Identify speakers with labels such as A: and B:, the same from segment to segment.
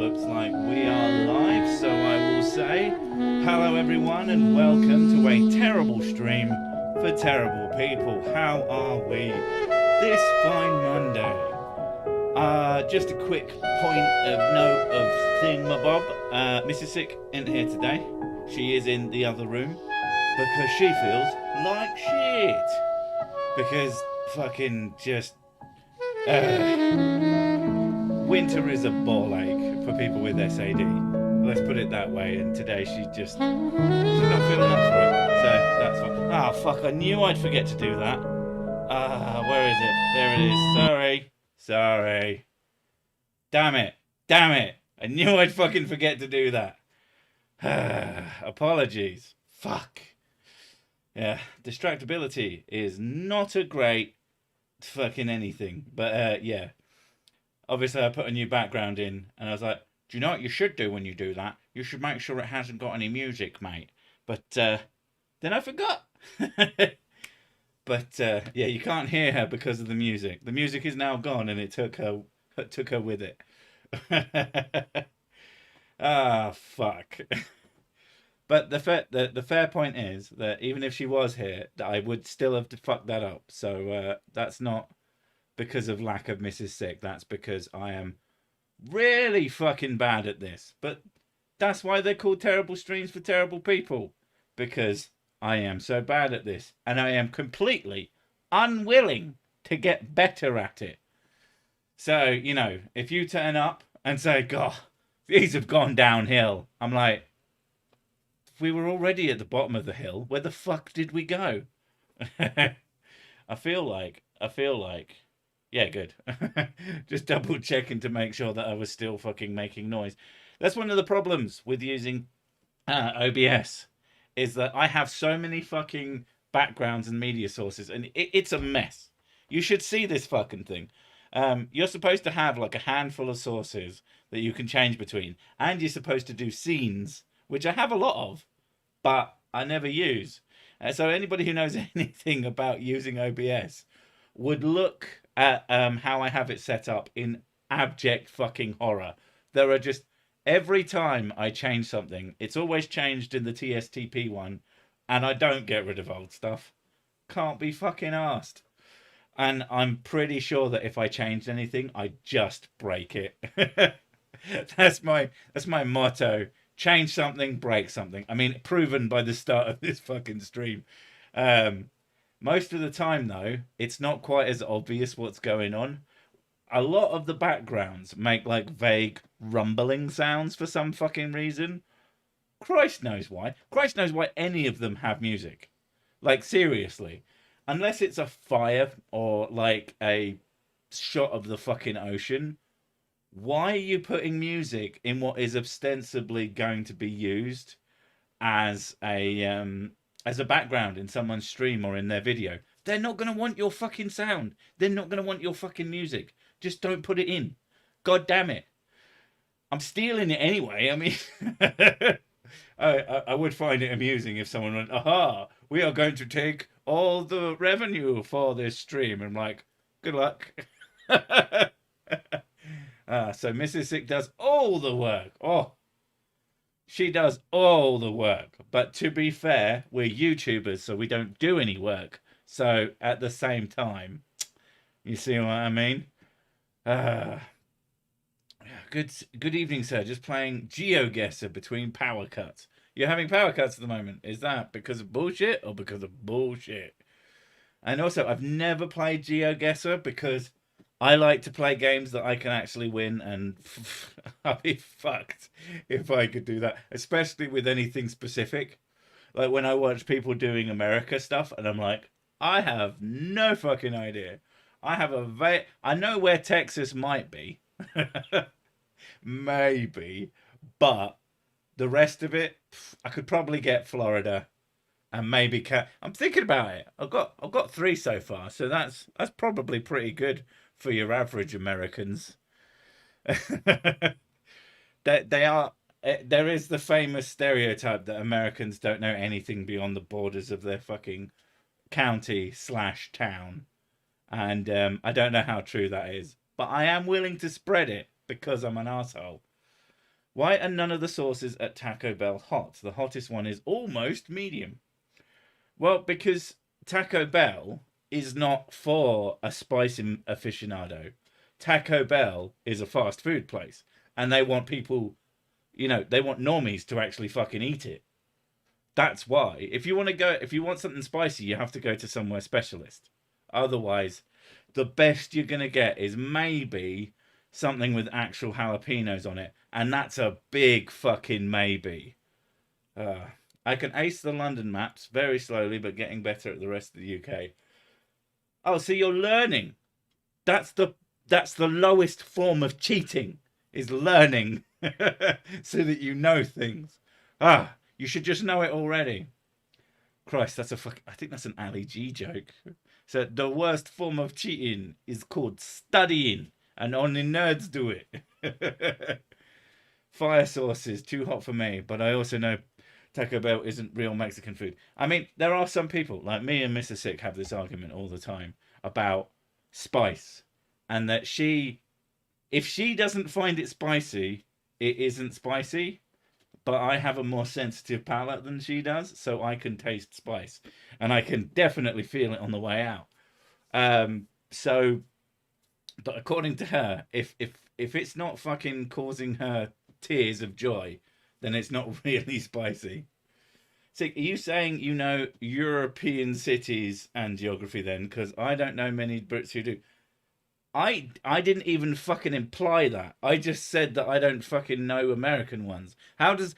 A: looks like we are live, so I will say hello everyone and welcome to a terrible stream for terrible people. How are we this fine Monday? Just a quick point of note of thingamabob. Mrs. Sick isn't here today. She is in the other room because she feels like shit. Because fucking just winter is a ball ache for people with SAD. Let's put it that way. And today she's not feeling up for it. So that's fine. Ah, fuck! I knew I'd forget to do that. Where is it? There it is. Sorry. Damn it! I knew I'd fucking forget to do that. Apologies. Fuck. Yeah, distractibility is not a great fucking anything. But yeah. Obviously, I put a new background in, and I was like, do you know what you should do when you do that? You should make sure it hasn't got any music, mate. But then I forgot. But yeah, you can't hear her because of the music. The music is now gone, and it took her with it. Ah, fuck. But the fair point is that even if she was here, I would still have fucked that up. So that's not because of lack of Mrs. Sick. That's because I am really fucking bad at this. But that's why they're called terrible streams for terrible people. Because I am so bad at this. And I am completely unwilling to get better at it. So, you know, if you turn up and say, God, these have gone downhill. I'm like, we were already at the bottom of the hill. Where the fuck did we go? I feel like... Yeah, good. Just double checking to make sure that I was still fucking making noise. That's one of the problems with using OBS, is that I have so many fucking backgrounds and media sources, and it's a mess. You should see this fucking thing. You're supposed to have like a handful of sources that you can change between, and you're supposed to do scenes, which I have a lot of, but I never use. So anybody who knows anything about using OBS would look at how I have it set up in abject fucking horror. There are just, every time I change something, it's always changed in the TSTP one, and I don't get rid of old stuff. Can't be fucking arsed. And I'm pretty sure that if I changed anything, I'd just break it. That's my motto. Change something, break something. I mean, proven by the start of this fucking stream. Most of the time, though, it's not quite as obvious what's going on. A lot of the backgrounds make like vague rumbling sounds for some fucking reason. Christ knows why. Christ knows why any of them have music. Like, seriously. Unless it's a fire or like a shot of the fucking ocean. Why are you putting music in what is ostensibly going to be used as a background in someone's stream or in their video? They're not going to want your fucking sound. They're not going to want your fucking music. Just don't put it in. God damn it. I'm stealing it anyway. I mean, I would find it amusing if someone went, aha, we are going to take all the revenue for this stream. I'm like, good luck. So Mrs. Sick does all the work. Oh, she does all the work. But to be fair, we're YouTubers, so we don't do any work. So at the same time, you see what I mean? Good evening, sir. Just playing GeoGuessr between power cuts. You're having power cuts at the moment. Is that because of bullshit or because of bullshit? And also, I've never played GeoGuessr because I like to play games that I can actually win, and I'd be fucked if I could do that, especially with anything specific. Like when I watch people doing America stuff, and I'm like, I have no fucking idea. I know where Texas might be. Maybe. But the rest of it, I could probably get Florida. And maybe I'm thinking about it. I've got 3 so far, so that's probably pretty good for your average Americans. They are. There is the famous stereotype that Americans don't know anything beyond the borders of their fucking county/town, and I don't know how true that is, but I am willing to spread it because I'm an asshole. Why are none of the sauces at Taco Bell hot? The hottest one is almost medium. Well, because Taco Bell is not for a spice aficionado. Taco Bell is a fast food place, and they want people, they want normies to actually fucking eat it. That's why. If you want something spicy, you have to go to somewhere specialist. Otherwise, the best you're gonna get is maybe something with actual jalapenos on it, and that's a big fucking maybe. I can ace the London maps very slowly, but getting better at the rest of the UK. Oh, so you're learning. That's the that's the lowest form of cheating, is learning, so that you know things. You should just know it already. Christ, I think that's an Ali G joke. So the worst form of cheating is called studying, and only nerds do it. Fire sauces, too hot for me, but I also know Taco Bell isn't real Mexican food. I mean, there are some people, like me and Mrs. Sick have this argument all the time about spice. And that if she doesn't find it spicy, it isn't spicy. But I have a more sensitive palate than she does, so I can taste spice. And I can definitely feel it on the way out. But according to her, if it's not fucking causing her tears of joy, then it's not really spicy. So are you saying you know European cities and geography then? Because I don't know many Brits who do. I didn't even fucking imply that. I just said that I don't fucking know American ones. How does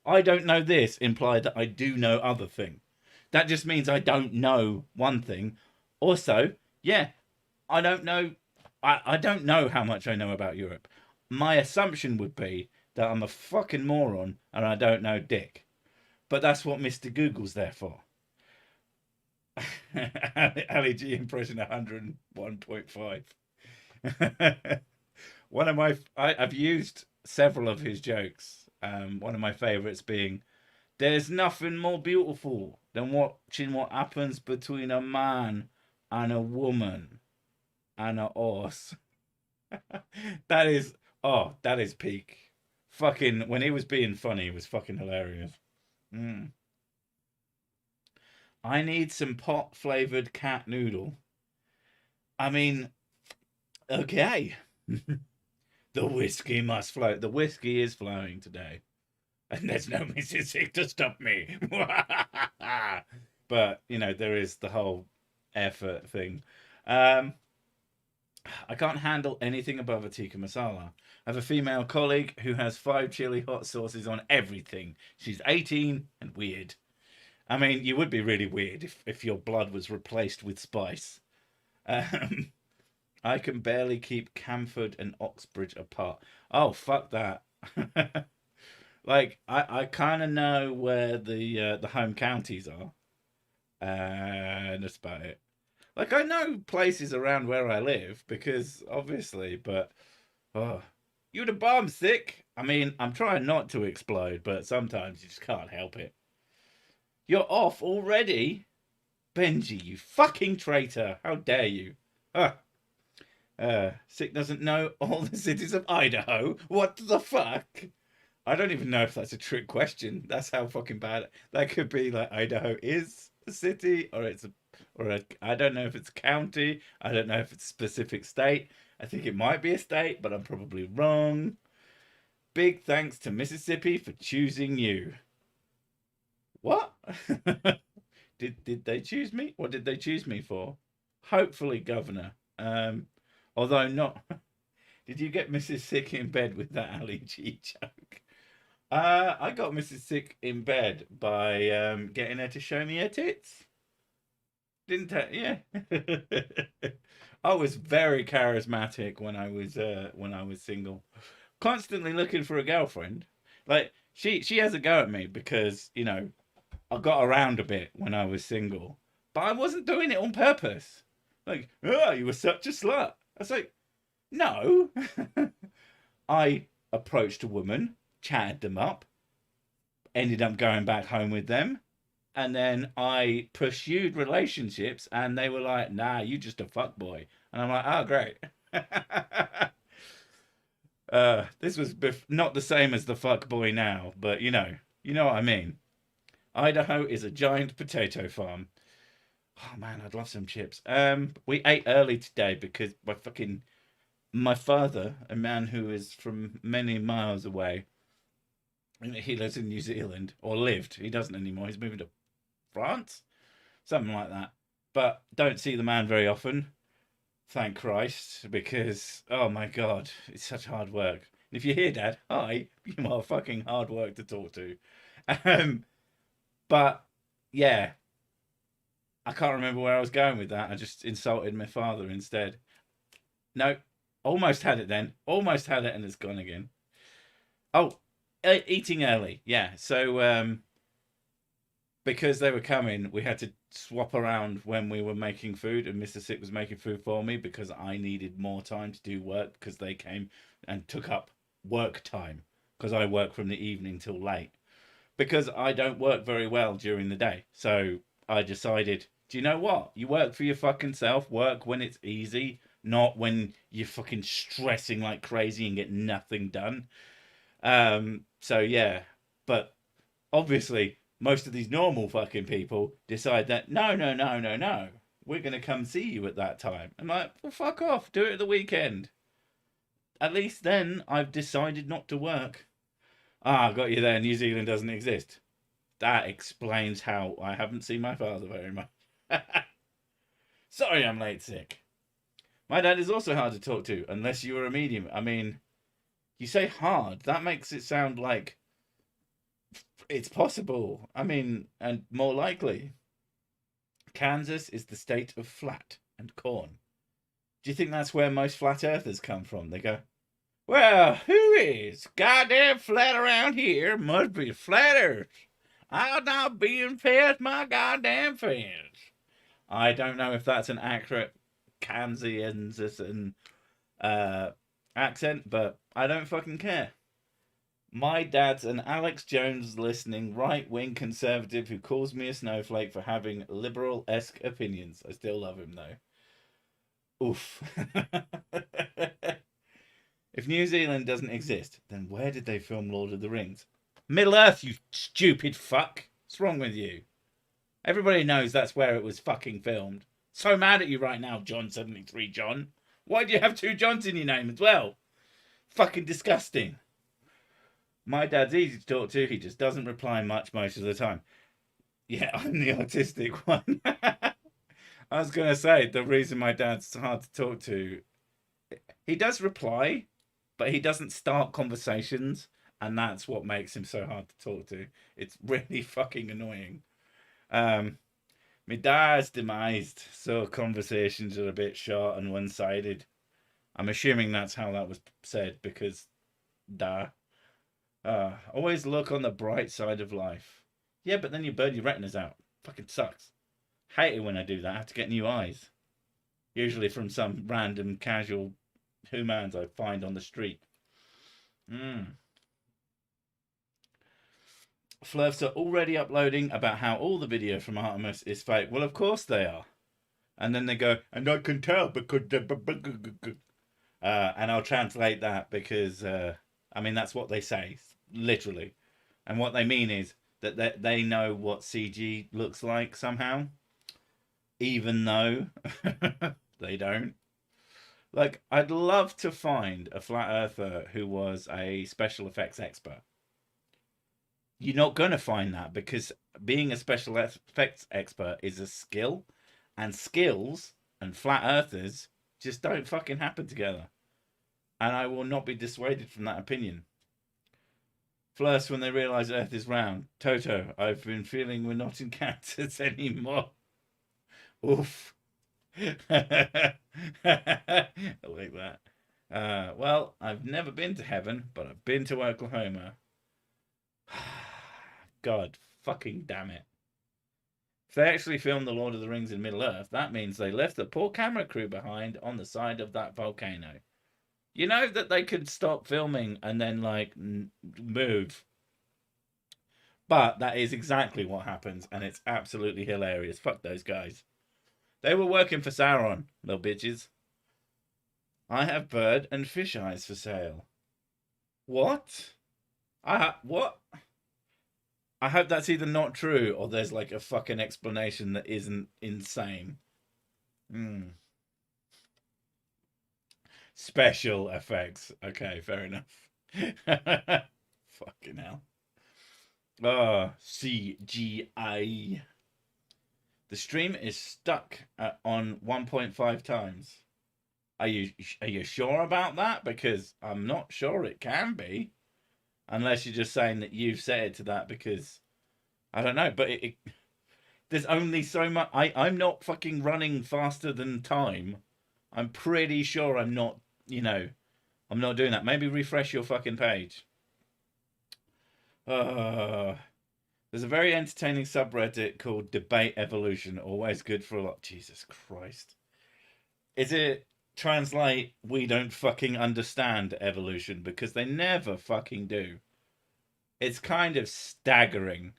A: I don't know this imply that I do know other thing? That just means I don't know one thing. Also, yeah, I don't know. I don't know how much I know about Europe. My assumption would be that I'm a fucking moron and I don't know dick. But that's what Mr. Google's there for. Ali G impression 101.5. I've used several of his jokes. One of my favourites being, "There's nothing more beautiful than watching what happens between a man and a woman and a horse." that is peak. Fucking when he was being funny, it was fucking hilarious. Mm. I need some pot flavored cat noodle. I mean, okay. The whiskey must flow. The whiskey is flowing today. And there's no Mrs. Sick to stop me. But, there is the whole effort thing. I can't handle anything above a tikka masala. I have a female colleague who has 5 chili hot sauces on everything. She's 18 and weird. I mean, you would be really weird if your blood was replaced with spice. I can barely keep Camford and Oxbridge apart. Oh, fuck that. Like, I kind of know where the home counties are. And that's about it. Like, I know places around where I live, because, obviously, but... Oh, you the bomb, Sick? I mean, I'm trying not to explode, but sometimes you just can't help it. You're off already? Benji, you fucking traitor. How dare you? Sick doesn't know all the cities of Idaho. What the fuck? I don't even know if that's a trick question. That's how fucking bad. That could be like Idaho is a city, or I don't know if it's a county. I don't know if it's a specific state. I think it might be a state, but I'm probably wrong. Big thanks to Mississippi for choosing you. What? Did they choose me? What did they choose me for? Hopefully governor. Although not. Did you get Mrs. Sick in bed with that Ali G joke? I got Mrs. Sick in bed by getting her to show me her tits. Didn't I? Yeah. I was very charismatic when I was single. Constantly looking for a girlfriend. Like she has a go at me because, I got around a bit when I was single. But I wasn't doing it on purpose. Like, oh, you were such a slut. I was like, no. I approached a woman, chatted them up, ended up going back home with them, and then I pursued relationships, and they were like, nah, you just a fuckboy. And I'm like, oh, great. This was not the same as the fuck boy now, but you know what I mean. Idaho is a giant potato farm. Oh man, I'd love some chips. We ate early today because my father, a man who is from many miles away, he lives in New Zealand, or lived. He doesn't anymore. He's moving to France, something like that. But don't see the man very often. Thank Christ, because oh my god, it's such hard work. And if you're here, Dad, hi, you are fucking hard work to talk to. Um, but yeah, I can't remember where I was going with that. I just insulted my father instead. No, almost had it then. Almost had it, and it's gone again. Oh, eating early. Yeah. So because they were coming, we had to swap around when we were making food, and Mr. Sick was making food for me because I needed more time to do work because they came and took up work time because I work from the evening till late because I don't work very well during the day. So I decided, do you know what? You work for your fucking self. Work when it's easy, not when you're fucking stressing like crazy and get nothing done. So yeah, but obviously most of these normal fucking people decide that no, no, no, no, no, we're gonna come see you at that time. I'm like, well, fuck off. Do it at the weekend. At least then I've decided not to work. Ah, got you there. New Zealand doesn't exist. That explains how I haven't seen my father very much. Sorry, I'm late sick. My dad is also hard to talk to, unless you were a medium. I mean, you say hard, that makes it sound like it's possible. I mean, and more likely. Kansas is the state of flat and corn. Do you think that's where most flat earthers come from? They go, well, who is goddamn flat around here? Must be flat earth. I'll not be past my goddamn fence. I don't know if that's an accurate Kansian accent, but I don't fucking care. My dad's an Alex Jones listening right wing conservative who calls me a snowflake for having liberal esque opinions. I still love him though. Oof. If New Zealand doesn't exist, then where did they film Lord of the Rings? Middle Earth, you stupid fuck. What's wrong with you? Everybody knows that's where it was fucking filmed. So mad at you right now, John73 John. Why do you have two Johns in your name as well? Fucking disgusting. My dad's easy to talk to. He just doesn't reply much most of the time. Yeah, I'm the autistic one. I was going to say, the reason my dad's hard to talk to, he does reply, but he doesn't start conversations. And that's what makes him so hard to talk to. It's really fucking annoying. My dad's demised, so conversations are a bit short and one-sided. I'm assuming that's how that was said because, da. Always look on the bright side of life. Yeah, but then you burn your retinas out. Fucking sucks. Hate it when I do that. I have to get new eyes. Usually from some random casual humans I find on the street. Flirfs are already uploading about how all the video from Artemis is fake. Well, of course they are. And then they go, and I can tell because... and I'll translate that because, I mean, that's what they say, literally. And what they mean is that they know what CG looks like somehow, even though they don't. Like, I'd love to find a flat earther who was a special effects expert. You're not going to find that because being a special effects expert is a skill, and skills and flat earthers just don't fucking happen together. And I will not be dissuaded from that opinion. First, when they realise Earth is round, Toto, I've been feeling we're not in Kansas anymore. Oof. I like that. Well, I've never been to heaven, but I've been to Oklahoma. God fucking damn it. If they actually filmed The Lord of the Rings in Middle Earth, that means they left the poor camera crew behind on the side of that volcano. You know that they could stop filming and then, like, move. But that is exactly what happens, and it's absolutely hilarious. Fuck those guys. They were working for Sauron, little bitches. I have bird and fish eyes for sale. What? What? I hope that's either not true or there's like a fucking explanation that isn't insane. Hmm. Special effects. Okay, fair enough. Fucking hell. Oh, CGI. The stream is stuck on 1.5 times. Are you sure about that? Because I'm not sure it can be, unless you're just saying that you've set it to that because I don't know. But there's only so much. I'm not fucking running faster than time. I'm pretty sure I'm not. You know, I'm not doing that. Maybe refresh your fucking page. Uh, there's a very entertaining subreddit called Debate Evolution. Always good for a lot. Jesus Christ. Is it translate we don't fucking understand evolution? Because they never fucking do. It's kind of staggering.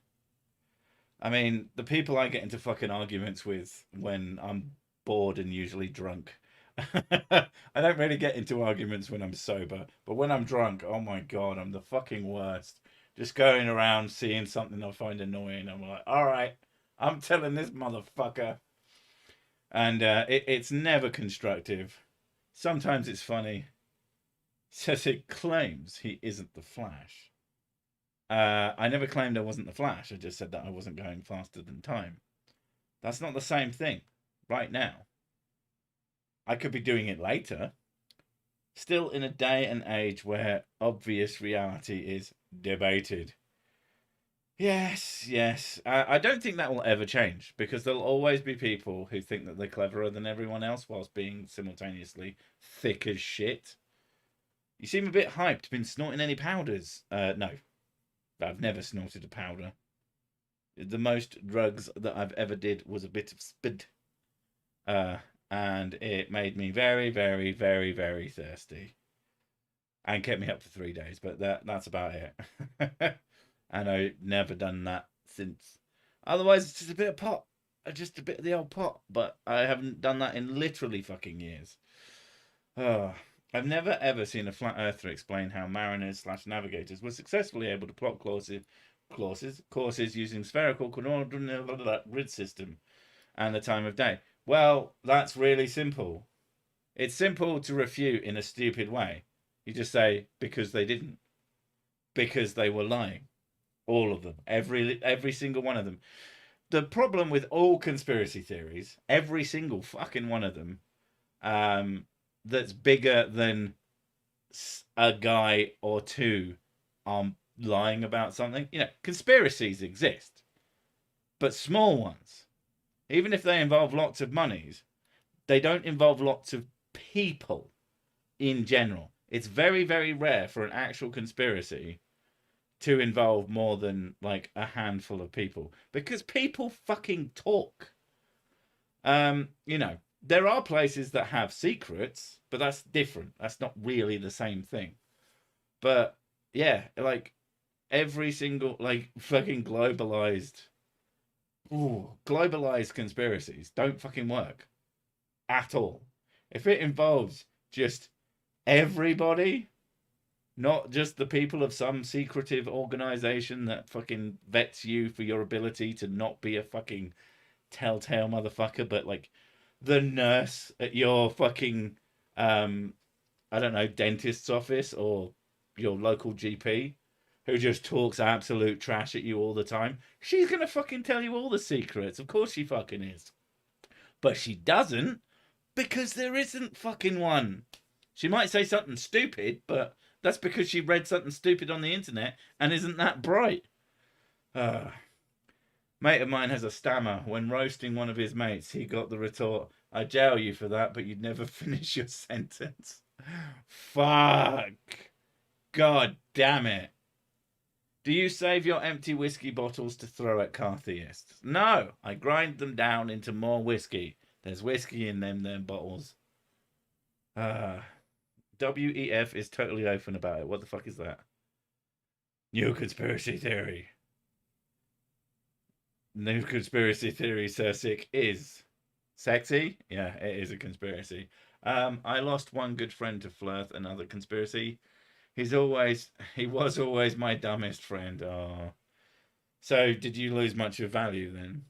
A: I mean, the people I get into fucking arguments with when I'm bored and usually drunk. I don't really get into arguments when I'm sober, but when I'm drunk, oh my god, I'm the fucking worst. Just going around seeing something I find annoying, I'm like, all right, I'm telling this motherfucker, and it's never constructive. Sometimes it's funny. Says it claims he isn't the Flash. I never claimed I wasn't the Flash. I just said that I wasn't going faster than time. That's not the same thing right now. I could be doing it later. Still in a day and age where obvious reality is debated. Yes, yes. I don't think that will ever change because there'll always be people who think that they're cleverer than everyone else whilst being simultaneously thick as shit. You seem a bit hyped. Been snorting any powders? No. I've never snorted a powder. The most drugs that I've ever did was a bit of spid. And it made me very, very, very, very thirsty. And kept me up for 3 days, but that's about it. And I've never done that since. Otherwise, it's just a bit of pot. Just a bit of the old pot. But I haven't done that in literally fucking years. Oh, I've never ever seen a flat earther explain how mariners slash navigators were successfully able to plot courses using spherical coordinate grid system and the time of day. Well, that's really simple. It's simple to refute in a stupid way. You just say because they didn't, because they were lying, all of them, every single one of them. The problem with all conspiracy theories, every single fucking one of them, that's bigger than a guy or two lying about something. You know, conspiracies exist, but small ones, even if they involve lots of monies, they don't involve lots of people in general. It's very, very rare for an actual conspiracy to involve more than like a handful of people because people fucking talk. You know, there are places that have secrets, but that's different. That's not really the same thing. But yeah, like every single like fucking globalized conspiracies don't fucking work at all. If it involves just everybody, not just the people of some secretive organization that fucking vets you for your ability to not be a fucking telltale motherfucker, but like the nurse at your fucking I don't know, dentist's office or your local GP who just talks absolute trash at you all the time. She's gonna fucking tell you all the secrets. Of course she fucking is. But she doesn't because there isn't fucking one. She might say something stupid, but that's because she read something stupid on the internet and isn't that bright. Uh, Mate of mine has a stammer. When roasting one of his mates, he got the retort, I jail you for that, but you'd never finish your sentence. Fuck. God damn it. Do you save your empty whiskey bottles to throw at car theists? No, I grind them down into more whiskey. There's whiskey in them bottles. WEF is totally open about it. What the fuck is that? New conspiracy theory. New conspiracy theory, Sir Sick, is sexy. Yeah, it is a conspiracy. I lost one good friend to Flirth, another conspiracy. he was always my dumbest friend. Oh. So did you lose much of value then?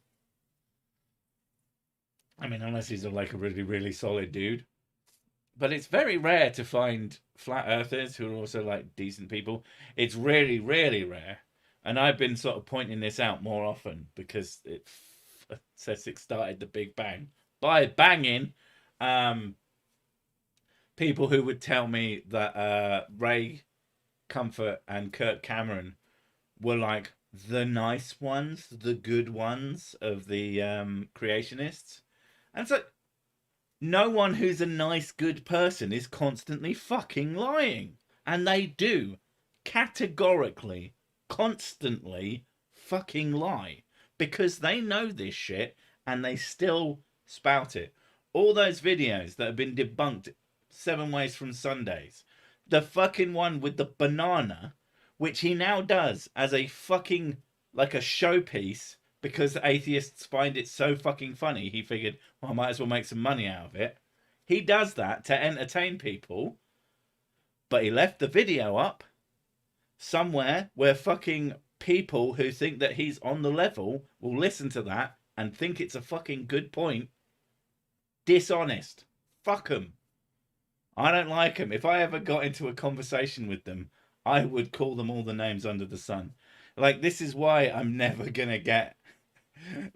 A: I mean, unless he's like a really, really solid dude. But it's very rare to find flat earthers who are also like decent people. It's really, really rare. And I've been sort of pointing this out more often because it says it started the Big Bang by banging people who would tell me that Ray Comfort and Kirk Cameron were like the nice ones, the good ones of the creationists. And so no one who's a nice, good person is constantly fucking lying. And they do categorically, constantly fucking lie because they know this shit and they still spout it. All those videos that have been debunked 7 ways from Sundays, the fucking one with the banana, which he now does as a fucking like a showpiece because atheists find it so fucking funny. He figured, well, I might as well make some money out of it. He does that to entertain people, but he left the video up somewhere where fucking people who think that he's on the level will listen to that and think it's a fucking good point. Dishonest. Fuck them. I don't like them. If I ever got into a conversation with them, I would call them all the names under the sun. Like, this is why I'm never gonna get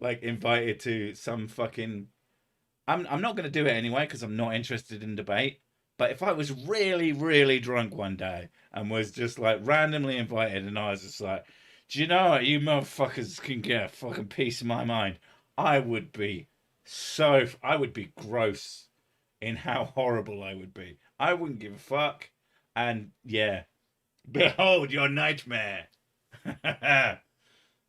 A: like invited to some fucking I'm not going to do it anyway because I'm not interested in debate. But if I was really, really drunk one day and was just like randomly invited and I was just like, do you know what? You motherfuckers can get a fucking piece of my mind. I would be gross in how horrible I would be. I wouldn't give a fuck. And yeah, behold your nightmare.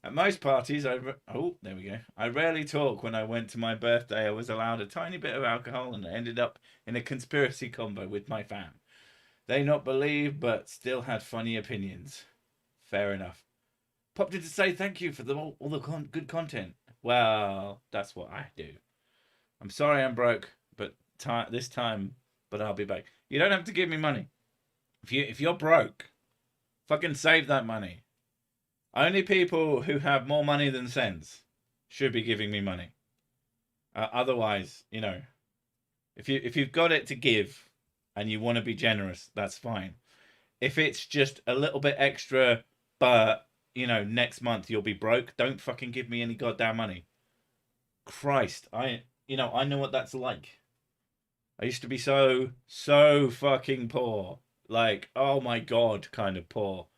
A: At most parties, there we go. I rarely talk. When I went to my birthday, I was allowed a tiny bit of alcohol and I ended up in a conspiracy combo with my fam. They not believe, but still had funny opinions. Fair enough. Popped in to say thank you for all the good content. Well, that's what I do. I'm sorry I'm broke, but this time, but I'll be back. You don't have to give me money. If you're broke, fucking save that money. Only people who have more money than sense should be giving me money. Otherwise, you know, if you've got it to give and you want to be generous, that's fine. If it's just a little bit extra, but you know, next month you'll be broke, don't fucking give me any goddamn money. Christ, I know what that's like. I used to be so fucking poor. Like, oh my god, kind of poor.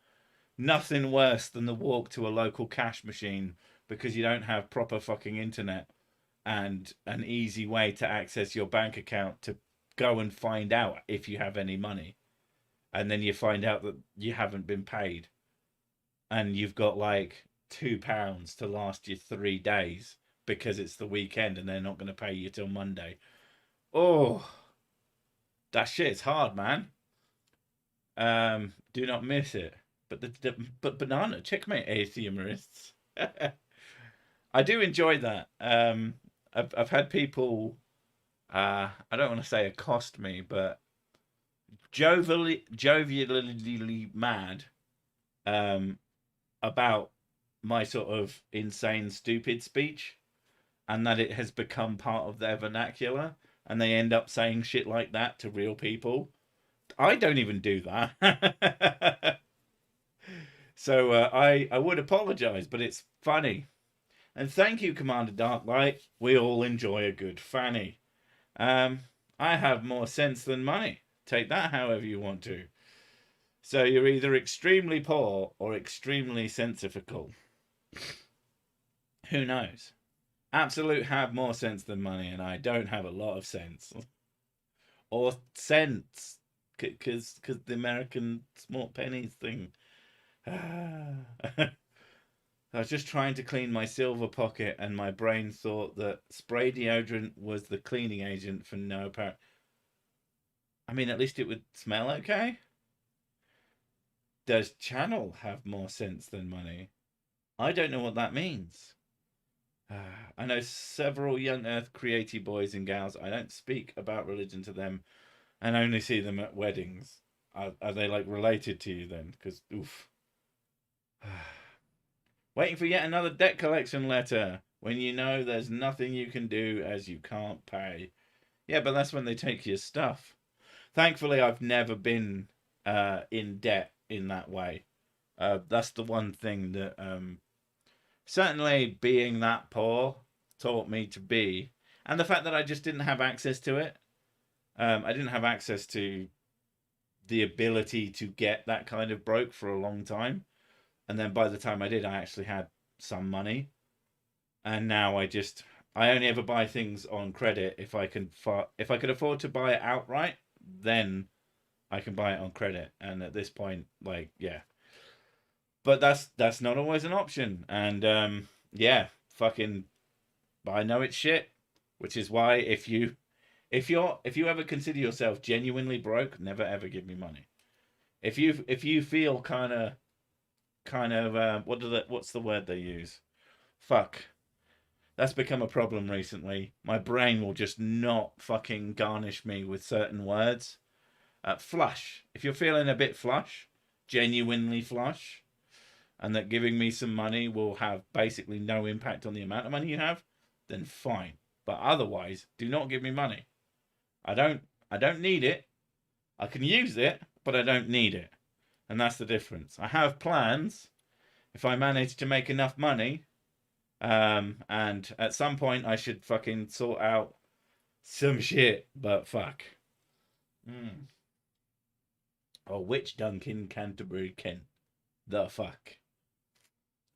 A: Nothing worse than the walk to a local cash machine because you don't have proper fucking internet and an easy way to access your bank account to go and find out if you have any money. And then you find out that you haven't been paid. And you've got like £2 to last you 3 days because it's the weekend and they're not going to pay you till Monday. Oh, that shit's hard, man. Do not miss it. But banana, checkmate, atheists. I do enjoy that. I've had people, I don't want to say accost me, but jovially mad about my sort of insane, stupid speech, and that it has become part of their vernacular, and they end up saying shit like that to real people. I don't even do that. So I would apologise, but it's funny. And thank you, Commander Darklight. We all enjoy a good fanny. I have more sense than money. Take that however you want to. So you're either extremely poor or extremely sensifical. Who knows? Absolute have more sense than money, and I don't have a lot of sense. Or sense. Because the American small pennies thing. I was just trying to clean my silver pocket and my brain thought that spray deodorant was the cleaning agent for no apparent. I mean, at least it would smell okay. Does channel have more sense than money? I don't know what that means. I know several young earth creative boys and gals. I don't speak about religion to them and only see them at weddings. are they like related to you then? Because oof. Waiting for yet another debt collection letter when you know there's nothing you can do as you can't pay. Yeah, but that's when they take your stuff. Thankfully, I've never been in debt in that way. That's the one thing that certainly being that poor taught me to be. And the fact that I just didn't have access to it. I didn't have access to the ability to get that kind of broke for a long time. And then by the time I did, I actually had some money. And now I only ever buy things on credit if I can if I could afford to buy it outright, then I can buy it on credit. And at this point, like, yeah. But that's not always an option. And yeah, fucking I know it's shit. Which is why if you ever consider yourself genuinely broke, never ever give me money. If you feel what's the word they use? Fuck. That's become a problem recently. My brain will just not fucking garnish me with certain words. Flush. If you're feeling a bit flush, genuinely flush, and that giving me some money will have basically no impact on the amount of money you have, then fine. But otherwise, do not give me money. I don't need it. I can use it, but I don't need it. And that's the difference. I have plans. If I manage to make enough money, and at some point I should fucking sort out some shit, but fuck. Oh, which Duncan Canterbury Kent? The fuck.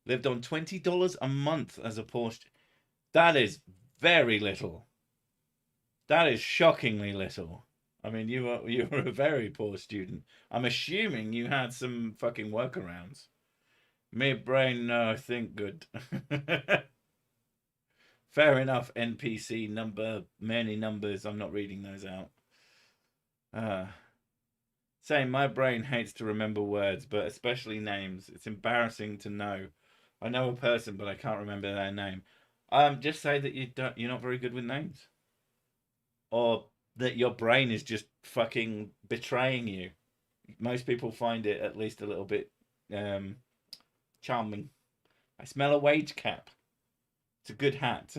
A: Lived on $20 a month as a Porsche. That is very little. That is shockingly little. I mean, you were a very poor student. I'm assuming you had some fucking workarounds. Me brain, no, think good. Fair enough, NPC number, many numbers. I'm not reading those out. Saying my brain hates to remember words, but especially names. It's embarrassing to know. I know a person, but I can't remember their name. Just say that you're not very good with names. Or that your brain is just fucking betraying you. Most people find it at least a little bit charming. I smell a wage cap. It's a good hat.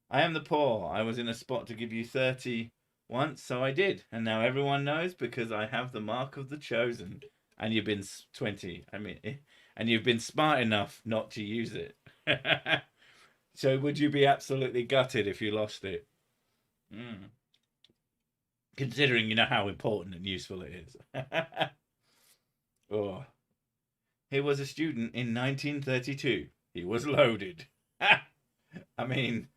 A: I am the poor. I was in a spot to give you 30 once, so I did. And now everyone knows because I have the mark of the chosen. And you've been 20. I mean, and you've been smart enough not to use it. So would you be absolutely gutted if you lost it? Considering you know how important and useful it is. Oh. He was a student in 1932. He was loaded. I mean,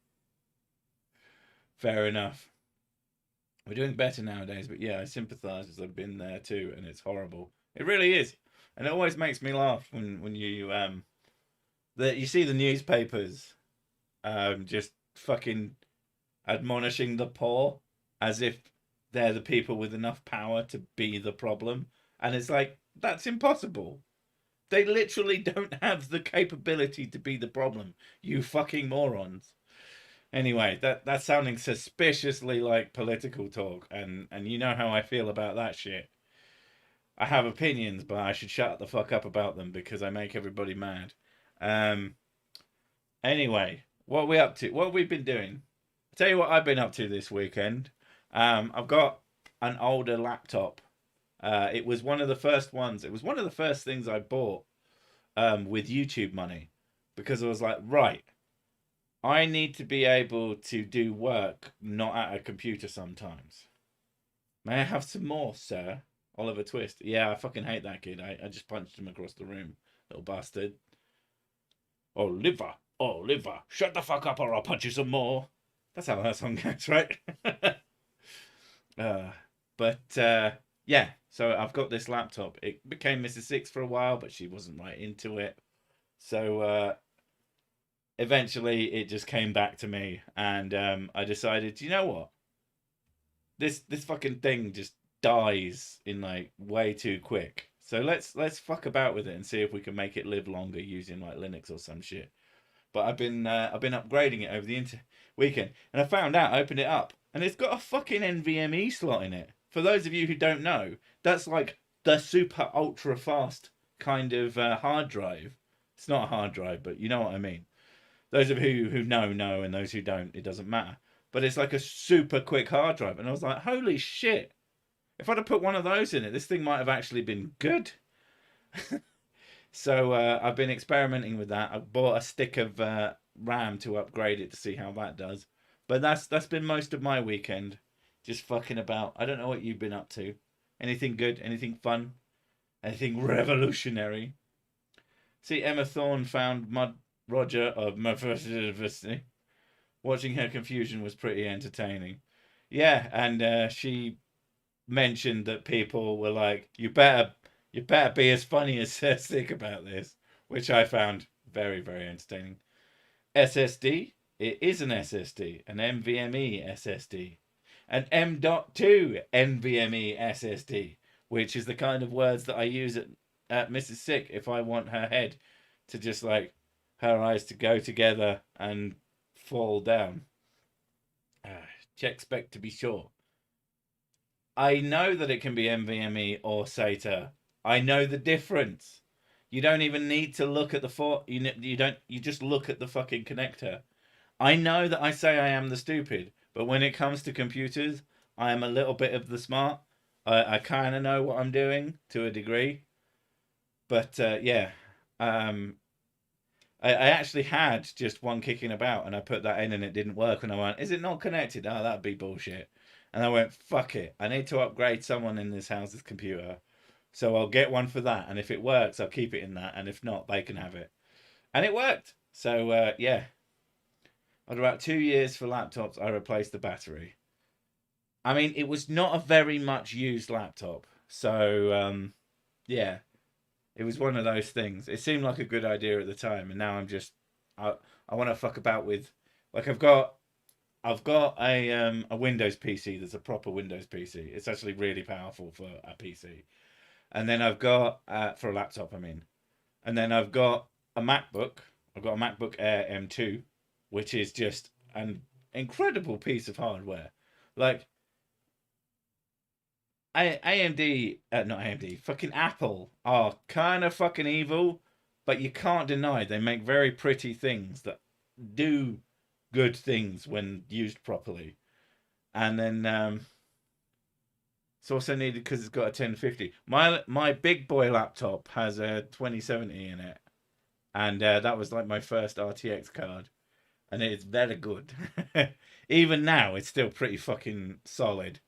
A: fair enough. We're doing better nowadays, but yeah, I sympathise as I've been there too, and it's horrible. It really is, and it always makes me laugh when you see the newspapers, just fucking admonishing the poor as if they're the people with enough power to be the problem, and it's like that's impossible. They literally don't have the capability to be the problem. You fucking morons. Anyway, that's sounding suspiciously like political talk, and you know how I feel about that shit. I have opinions, but I should shut the fuck up about them because I make everybody mad. Anyway, what are we up to? What have we been doing? I'll tell you what I've been up to this weekend. I've got an older laptop. It was one of the first ones. It was one of the first things I bought with YouTube money because I was like, right, I need to be able to do work not at a computer sometimes. May I have some more, sir? Oliver Twist. Yeah, I fucking hate that kid. I just punched him across the room. Little bastard. Oliver, shut the fuck up or I'll punch you some more. That's how that song goes, right? Yeah, so I've got this laptop. It became Mrs. Six for a while, but she wasn't right into it. So eventually it just came back to me, and I decided, you know what? This fucking thing just dies in like way too quick. So let's fuck about with it and see if we can make it live longer using like Linux or some shit. But I've been upgrading it over the weekend, and I found out. I opened it up, and it's got a fucking NVMe slot in it. for those of you who don't know, that's like the super ultra fast kind of hard drive. It's not a hard drive, but you know what I mean. Those of you who know, and those who don't, it doesn't matter. But it's like a super quick hard drive, and I was like, holy shit! If I'd have put one of those in it, this thing might have actually been good. So I've been experimenting with that. I bought a stick of RAM to upgrade it to see how that does. But that's been most of my weekend, just fucking about. I don't know what you've been up to. Anything good? Anything fun? Anything revolutionary? See, Emma Thorne found Mud Roger of University. Watching her confusion was pretty entertaining. Yeah, and she mentioned that people were like, you better be as funny as Sick about this, which I found very, very entertaining. SSD, it is an SSD, an NVMe SSD, an M.2 NVMe SSD, which is the kind of words that I use at Mrs. Sick if I want her head to just like her eyes to go together and fall down. Check spec to be sure. I know that it can be NVMe or SATA. I know the difference. You don't even need to look at the you just look at the fucking connector. I know that I say I am the stupid, but when it comes to computers, I am a little bit of the smart. I kind of know what I'm doing to a degree. But yeah, I actually had just one kicking about, and I put that in and it didn't work, and I went, is it not connected? Oh, that'd be bullshit. And I went, fuck it. I need to upgrade someone in this house's computer. So I'll get one for that. And if it works, I'll keep it in that. And if not, they can have it. And it worked. So, yeah. After about 2 years for laptops, I replaced the battery. I mean, it was not a very much used laptop. So, yeah. It was one of those things. It seemed like a good idea at the time. And now I'm just... I want to fuck about with... Like, I've got a Windows PC that's a proper Windows PC. It's actually really powerful for a PC. And then I've got, for a laptop, I mean. And then I've got a MacBook. I've got a MacBook Air M2, which is just an incredible piece of hardware. Like, AMD, not AMD, fucking Apple are kind of fucking evil, but you can't deny they make very pretty things that do good things when used properly. And then it's also needed because it's got a 1050. My big boy laptop has a 2070 in it, and that was like my first RTX card, and it's very good. Even now, it's still pretty fucking solid.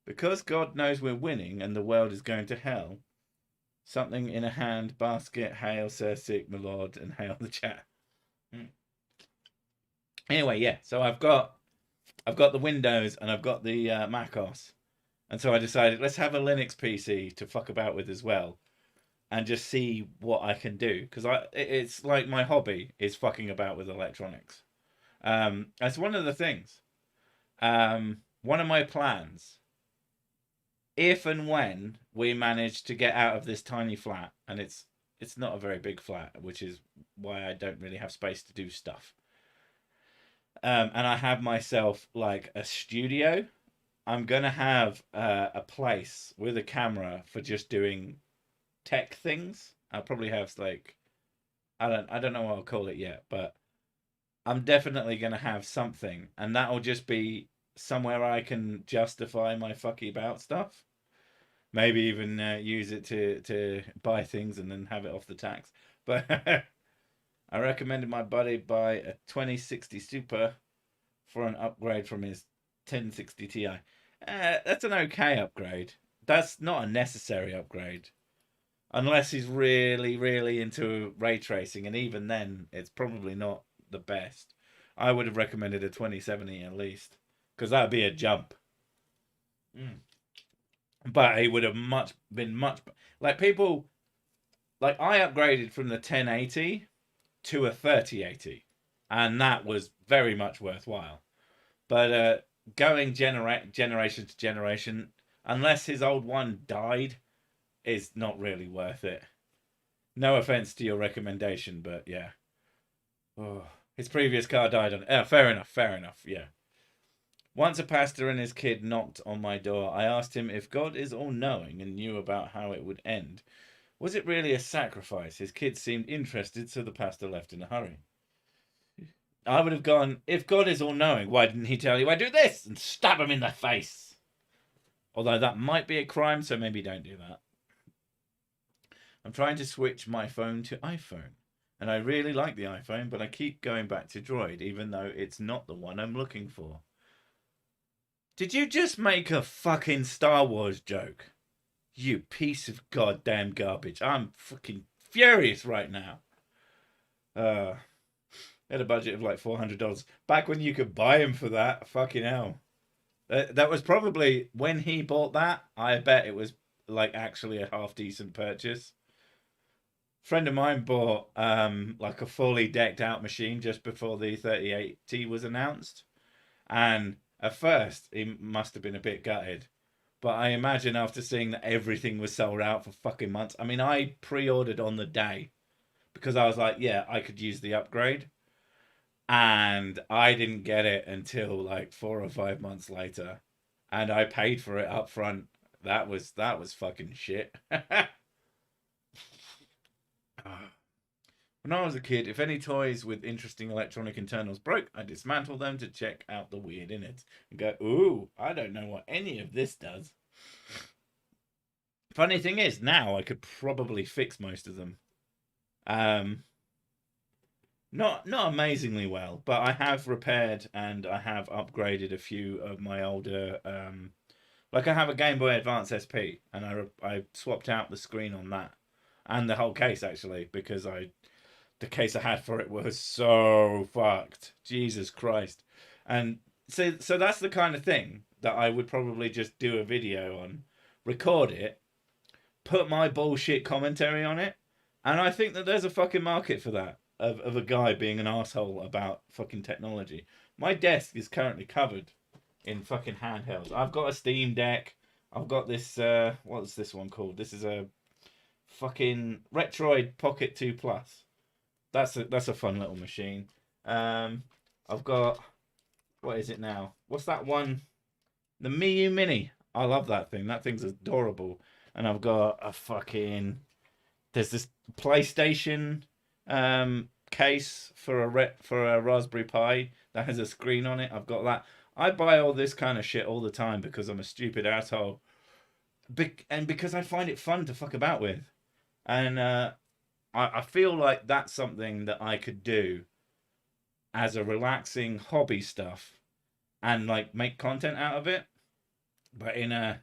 A: Because God knows we're winning and the world is going to hell. Something in a hand, basket, hail, Sir Sick, my lord, and hail the chat. Anyway, yeah. So I've got the Windows and I've got the Mac OS, and so I decided let's have a Linux PC to fuck about with as well, and just see what I can do because it's like my hobby is fucking about with electronics. That's one of the things. One of my plans, if and when we manage to get out of this tiny flat, and it's not a very big flat, which is why I don't really have space to do stuff. And I have myself like a studio. I'm gonna have a place with a camera for just doing tech things. I'll probably have like I don't know what I'll call it yet, but I'm definitely gonna have something, and that'll just be somewhere I can justify my fucky about stuff. Maybe even use it to buy things and then have it off the tax. But I recommended my buddy buy a 2060 Super for an upgrade from his 1060 Ti. That's an okay upgrade. That's not a necessary upgrade. Unless he's really, really into ray tracing, and even then, it's probably not the best. I would have recommended a 2070 at least, because that would be a jump. But it would have been much like people. Like I upgraded from the 1080 to a 3080, and that was very much worthwhile. But going generation to generation, unless his old one died, is not really worth it. No offense to your recommendation, but yeah. Oh, his previous car died on. Fair enough. Yeah. Once a pastor and his kid knocked on my door. I asked him if God is all-knowing and knew about how it would end. Was it really a sacrifice? His kid seemed interested, so the pastor left in a hurry. I would have gone, if God is all-knowing, why didn't he tell you I do this? And stab him in the face. Although that might be a crime, so maybe don't do that. I'm trying to switch my phone to iPhone. And I really like the iPhone, but I keep going back to Droid, even though it's not the one I'm looking for. Did you just make a fucking Star Wars joke? You piece of goddamn garbage. I'm fucking furious right now. Had a budget of like $400. Back when you could buy him for that. Fucking hell. That was probably, when he bought that, I bet it was like actually a half decent purchase. Friend of mine bought like a fully decked out machine just before the 3080 was announced. And at first, he must have been a bit gutted. But I imagine after seeing that everything was sold out for fucking months. I mean, I pre-ordered on the day because I was like, yeah, I could use the upgrade. And I didn't get it until like 4 or 5 months later. And I paid for it up front. That was fucking shit. When I was a kid, if any toys with interesting electronic internals broke, I dismantled them to check out the weird in it. And go, ooh, I don't know what any of this does. Funny thing is, now I could probably fix most of them. Not amazingly well, but I have repaired and I have upgraded a few of my older... like I have a Game Boy Advance SP, and I swapped out the screen on that. And the whole case, actually, because the case I had for it was so fucked. Jesus Christ. And so that's the kind of thing that I would probably just do a video on, record it, put my bullshit commentary on it, and I think that there's a fucking market for that, of a guy being an asshole about fucking technology. My desk is currently covered in fucking handhelds. I've got a Steam Deck. I've got this, what's this one called? This is a fucking Retroid Pocket 2 Plus. That's a fun little machine. I've got, what is it now? What's that one? The Miu Mini. I love that thing. That thing's adorable. And I've got a fucking, there's this PlayStation case for a Raspberry Pi that has a screen on it. I've got that. I buy all this kind of shit all the time because I'm a stupid asshole. And because I find it fun to fuck about with. And I feel like that's something that I could do as a relaxing hobby stuff and like make content out of it, but in a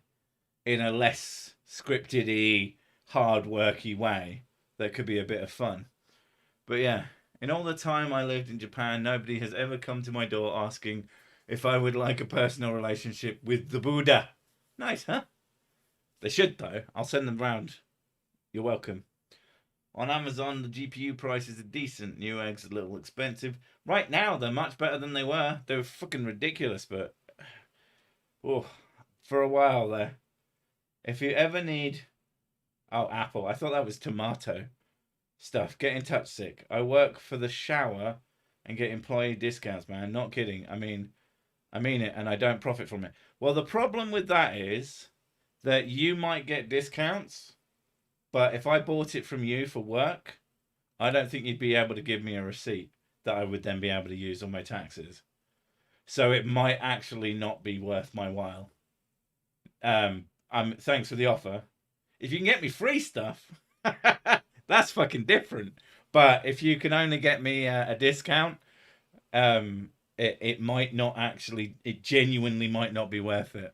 A: less scripted-y, hard worky way that could be a bit of fun. But yeah, in all the time I lived in Japan, nobody has ever come to my door asking if I would like a personal relationship with the Buddha. Nice, huh? They should, though. I'll send them round. You're welcome. On Amazon, the GPU prices are decent. Newegg's a little expensive. Right now, they're much better than they were. They were fucking ridiculous, but... oh, for a while there. If you ever need... oh, Apple. I thought that was tomato stuff. Get in touch, sick. I work for the shower and get employee discounts, man. Not kidding. I mean it, and I don't profit from it. Well, the problem with that is that you might get discounts, but if I bought it from you for work, I don't think you'd be able to give me a receipt that I would then be able to use on my taxes. So it might actually not be worth my while. Thanks for the offer. If you can get me free stuff, that's fucking different. But if you can only get me a discount, it might not actually, it genuinely might not be worth it.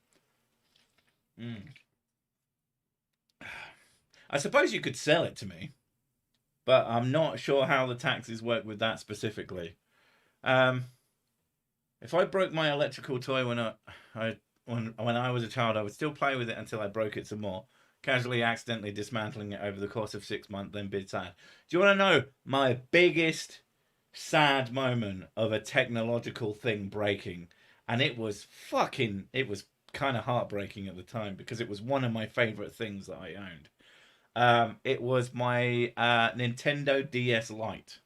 A: I suppose you could sell it to me, but I'm not sure how the taxes work with that specifically. If I broke my electrical toy when I was a child, I would still play with it until I broke it some more, casually accidentally dismantling it over the course of 6 months, then bit sad. Do you want to know my biggest sad moment of a technological thing breaking? And it was kind of heartbreaking at the time because it was one of my favorite things that I owned. It was my Nintendo DS Lite.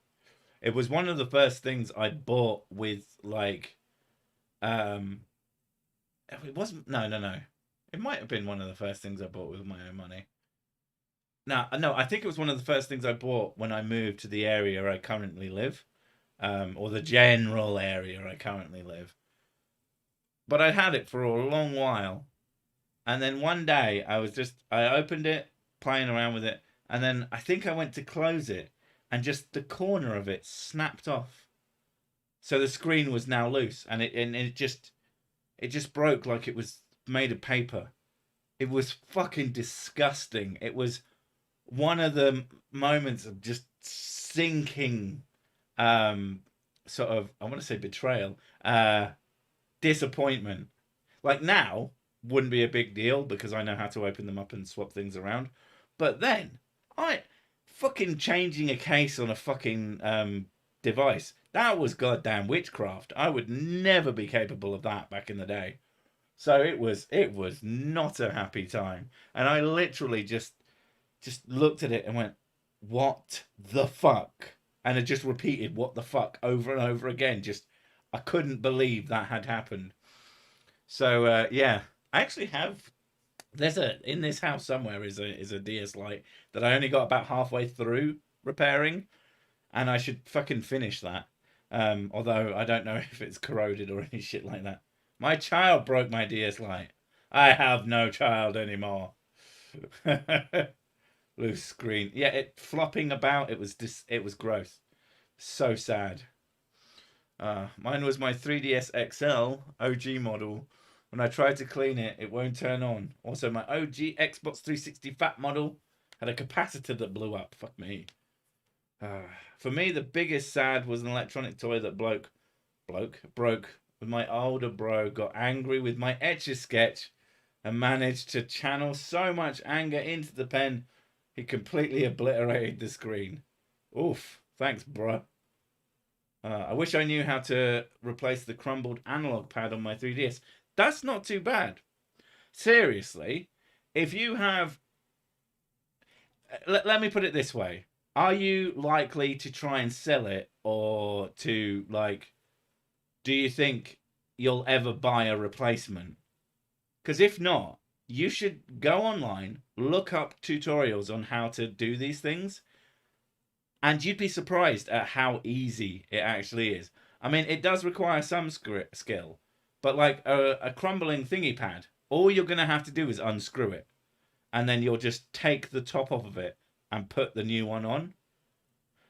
A: It was one of the first things I bought with like It wasn't. No, no, no. It might have been one of the first things I bought with my own money. No, no. I think it was one of the first things I bought when I moved to the area I currently live, or the general area I currently live. But I'd had it for a long while, and then one day I opened it, playing around with it, and then I think I went to close it, and just the corner of it snapped off. So the screen was now loose, and it just broke like it was made of paper. It was fucking disgusting. It was one of the moments of just sinking, um, sort of, I want to say betrayal, disappointment. Like now wouldn't be a big deal because I know how to open them up and swap things around. But then I fucking changing a case on a fucking device. That was goddamn witchcraft. I would never be capable of that back in the day. So it was not a happy time. And I literally just looked at it and went, "What the fuck?" And I just repeated "what the fuck" over and over again. Just I couldn't believe that had happened. So yeah, I actually have. There's a in this house somewhere is a DS Lite that I only got about halfway through repairing, and I should fucking finish that. Although I don't know if it's corroded or any shit like that. My child broke my DS Lite. I have no child anymore. Loose screen. Yeah, it flopping about. It was gross. So sad. Mine was my 3DS XL OG model. When I tried to clean it, it won't turn on. Also, my OG Xbox 360 Fat model had a capacitor that blew up. Fuck me. Uh, for me, the biggest sad was an electronic toy that broke. When my older bro got angry with my Etch a Sketch and managed to channel so much anger into the pen, he completely obliterated the screen. Oof. Thanks, bruh. I wish I knew how to replace the crumbled analog pad on my 3DS. That's not too bad. Seriously, if you have. Let me put it this way. Are you likely to try and sell it, or to, like, do you think you'll ever buy a replacement? Because if not, you should go online, look up tutorials on how to do these things, and you'd be surprised at how easy it actually is. I mean, it does require some skill, but like a crumbling thingy pad, all you're going to have to do is unscrew it, and then you'll just take the top off of it and put the new one on.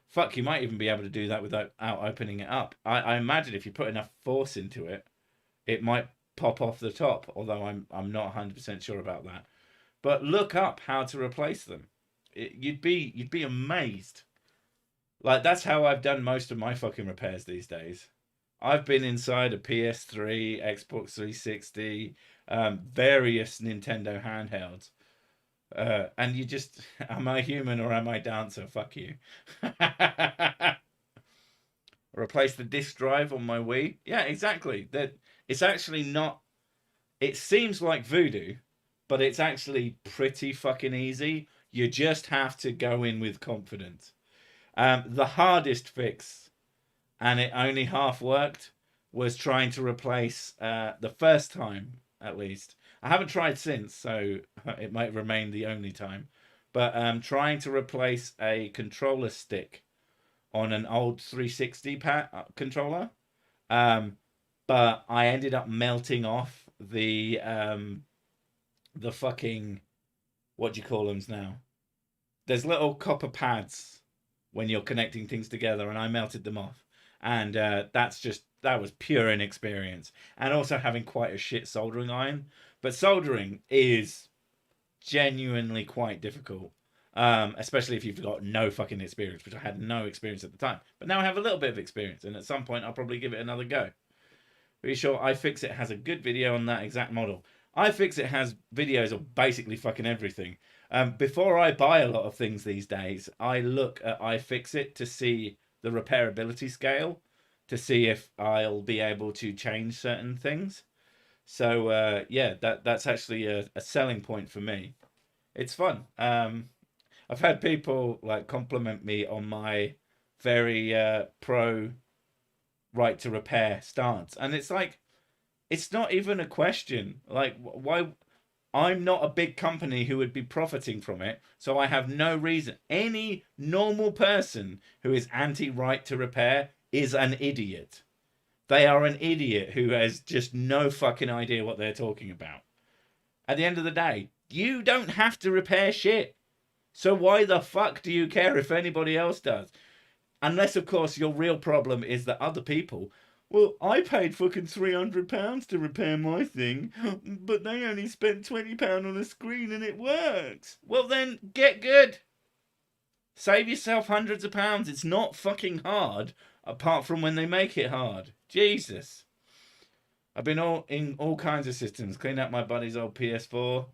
A: Fuck, you might even be able to do that without opening it up. I imagine if you put enough force into it, it might pop off the top. Although I'm not 100% sure about that. But look up how to replace them. You'd be amazed. Like that's how I've done most of my fucking repairs these days. I've been inside a PS3, Xbox 360, various Nintendo handhelds, and you just, am I human or am I dancer? Fuck you. Replace the disk drive on my Wii. Yeah, exactly. That it's actually not. It seems like voodoo, but it's actually pretty fucking easy. You just have to go in with confidence. The hardest fix, and it only half worked, was trying to replace the first time at least. I haven't tried since, so it might remain the only time. But trying to replace a controller stick on an old 360 controller. Um, but I ended up melting off the fucking, what do you call them now? There's little copper pads when you're connecting things together, and I melted them off. And that was pure inexperience, and also having quite a shit soldering iron. But soldering is genuinely quite difficult, especially if you've got no fucking experience, which I had no experience at the time. But now I have a little bit of experience, and at some point I'll probably give it another go. Pretty sure iFixit has a good video on that exact model. iFixit has videos of basically fucking everything. Before I buy a lot of things these days, I look at iFixit to see the repairability scale, to see if I'll be able to change certain things. So yeah, that's actually a selling point for me. It's fun. I've had people like compliment me on my very pro right to repair stance, and it's like It's not even a question. Like, why? I'm not a big company who would be profiting from it, so I have no reason. Any normal person who is anti-right to repair is an idiot. They are an idiot who has just no fucking idea what they're talking about. At the end of the day, you don't have to repair shit. So why the fuck do you care if anybody else does? Unless, of course, your real problem is that other people. Well, I paid fucking £300 to repair my thing, but they only spent £20 on a screen and it works. Well, then get good. Save yourself hundreds of pounds. It's not fucking hard, apart from when they make it hard. Jesus. I've been in all kinds of systems, cleaned out my buddy's old PS4.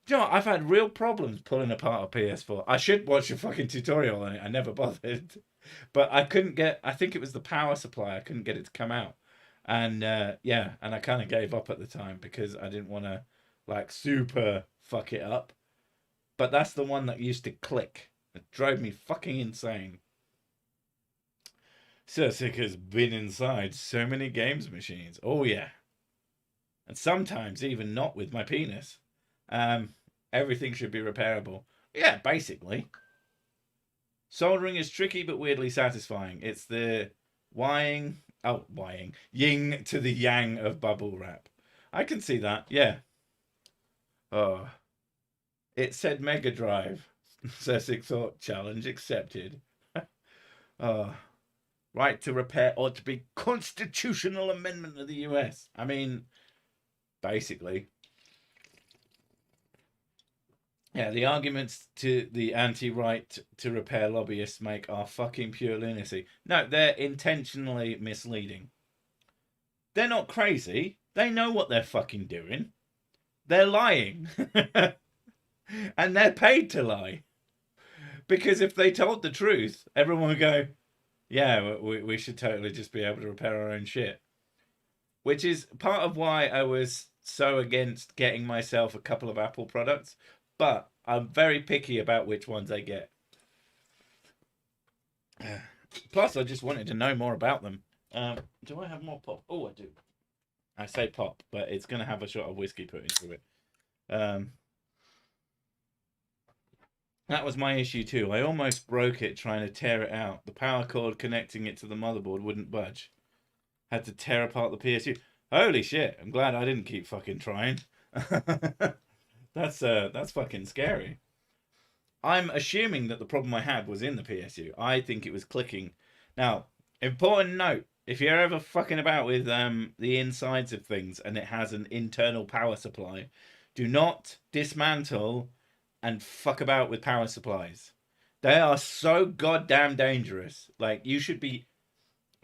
A: Do you know what? I've had real problems pulling apart a PS4. I should watch a fucking tutorial on it. I never bothered. But I couldn't get, I think it was the power supply. I couldn't get it to come out. And yeah, and I kind of gave up at the time because I didn't want to like super fuck it up. But that's the one that used to click. It drove me fucking insane. Sick has been inside so many games machines. Oh yeah. And sometimes even not with my penis. Everything should be repairable. Yeah, basically. Soldering is tricky but weirdly satisfying. It's the yin to the yang of bubble wrap. I can see that, yeah. Oh. It said Mega Drive. Cessic thought challenge accepted. Oh. Right to repair ought to be constitutional amendment of the US. I mean, basically. Yeah, the arguments to the anti-right to repair lobbyists make are fucking pure lunacy. No, they're intentionally misleading. They're not crazy. They know what they're fucking doing. They're lying. And they're paid to lie. Because if they told the truth, everyone would go, yeah, we should totally just be able to repair our own shit. Which is part of why I was so against getting myself a couple of Apple products. But I'm very picky about which ones I get. Plus, I just wanted to know more about them. Do I have more pop? Oh, I do. I say pop, but it's going to have a shot of whiskey put into it. That was my issue too. I almost broke it trying to tear it out. The power cord connecting it to the motherboard wouldn't budge. Had to tear apart the PSU. Holy shit, I'm glad I didn't keep fucking trying. That's fucking scary. I'm assuming that the problem I had was in the PSU. I think it was clicking. Now, important note, if you're ever fucking about with the insides of things and it has an internal power supply, do not dismantle and fuck about with power supplies. They are so goddamn dangerous. Like, you should be...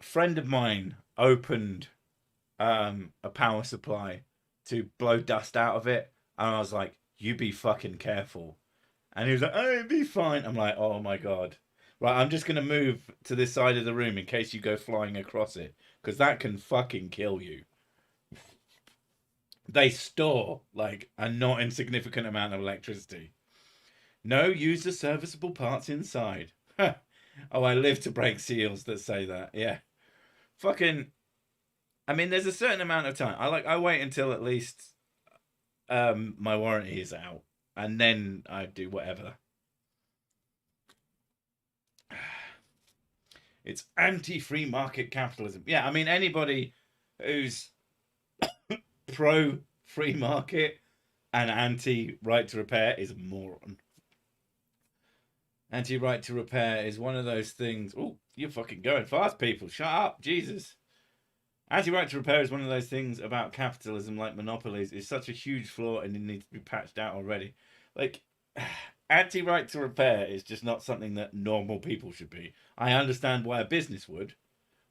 A: A friend of mine opened a power supply to blow dust out of it. And I was like, you be fucking careful. And he was like, oh, it'll be fine. I'm like, oh my God. Right, I'm just going to move to this side of the room in case you go flying across it. Because that can fucking kill you. They store, like, a not insignificant amount of electricity. No, use the serviceable parts inside. Oh, I live to break seals that say that. Yeah. Fucking... I mean, there's a certain amount of time. I wait until at least my warranty is out. And then I do whatever. It's anti-free market capitalism. Yeah, I mean, anybody who's pro-free market and anti-right to repair is a moron. Anti-right to repair is one of those things... Oh, you're fucking going fast, people. Shut up, Jesus. Anti-right to repair is one of those things about capitalism, like monopolies. It's such a huge flaw and it needs to be patched out already. Like, anti-right to repair is just not something that normal people should be. I understand why a business would,